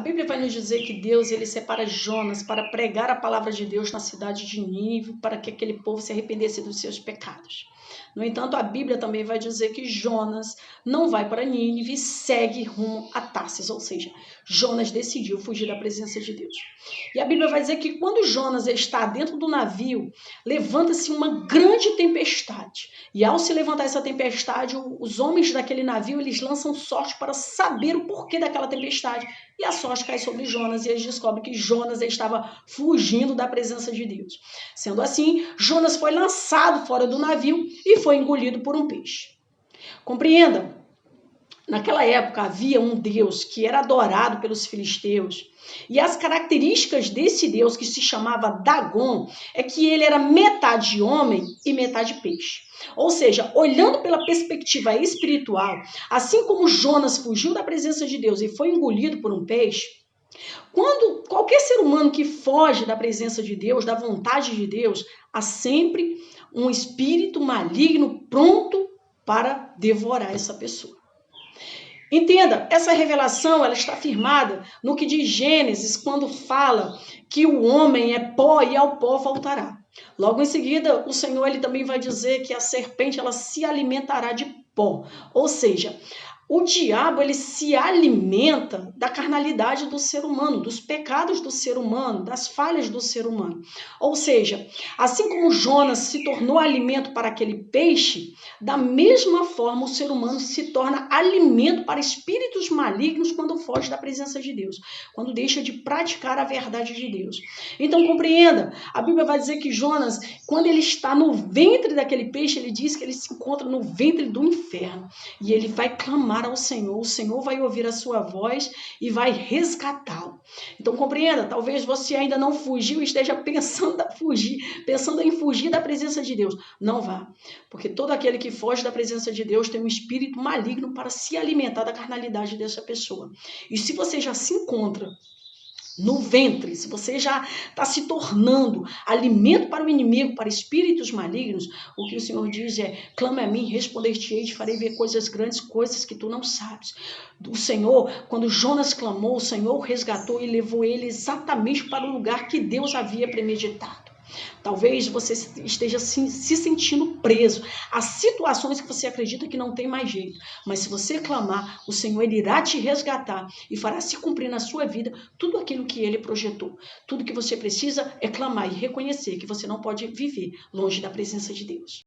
Bíblia vai nos dizer que Deus ele separa Jonas para pregar a palavra de Deus na cidade de Nínive, para que aquele povo se arrependesse dos seus pecados. No entanto, a Bíblia também vai dizer que Jonas não vai para Nínive e segue rumo a Tarsis, ou seja, Jonas decidiu fugir da presença de Deus. E a Bíblia vai dizer que quando Jonas está dentro do navio, levanta-se uma grande tempestade. E ao se levantar essa tempestade, os homens daquele navio eles lançam sorte para saber o porquê daquela tempestade. E a sorte cai sobre Jonas e eles descobrem que Jonas estava fugindo da presença de Deus. Sendo assim, Jonas foi lançado fora do navio e foi engolido por um peixe. Compreenda, naquela época havia um Deus que era adorado pelos filisteus e as características desse Deus, que se chamava Dagon, é que ele era metade homem e metade peixe. Ou seja, olhando pela perspectiva espiritual, assim como Jonas fugiu da presença de Deus e foi engolido por um peixe, quando qualquer ser humano que foge da presença de Deus, da vontade de Deus, há sempre um espírito maligno pronto para devorar essa pessoa. Entenda, essa revelação ela está firmada no que diz Gênesis, quando fala que o homem é pó e ao pó voltará. Logo em seguida, o Senhor ele também vai dizer que a serpente ela se alimentará de pó. Ou seja, o diabo ele se alimenta da carnalidade do ser humano, dos pecados do ser humano, das falhas do ser humano. Ou seja, assim como Jonas se tornou alimento para aquele peixe, da mesma forma o ser humano se torna alimento para espíritos malignos quando foge da presença de Deus, quando deixa de praticar a verdade de Deus. Então compreenda, a Bíblia vai dizer que Jonas, quando ele está no ventre daquele peixe, ele diz que ele se encontra no ventre do inferno e ele vai clamar ao Senhor, o Senhor vai ouvir a sua voz e vai resgatá-lo. Então compreenda, talvez você ainda não fugiu e esteja pensando em fugir da presença de Deus. Não vá, porque todo aquele que foge da presença de Deus tem um espírito maligno para se alimentar da carnalidade dessa pessoa. E se você já se encontra no ventre, se você já está se tornando alimento para o inimigo, para espíritos malignos, o que o Senhor diz é: clama a mim, responder-te-ei, te farei ver coisas grandes, coisas que tu não sabes. O Senhor, quando Jonas clamou, o Senhor o resgatou e levou ele exatamente para o lugar que Deus havia premeditado. Talvez você esteja se sentindo preso a situações que você acredita que não tem mais jeito. Mas se você clamar, o Senhor ele irá te resgatar e fará se cumprir na sua vida tudo aquilo que ele projetou. Tudo que você precisa é clamar e reconhecer que você não pode viver longe da presença de Deus.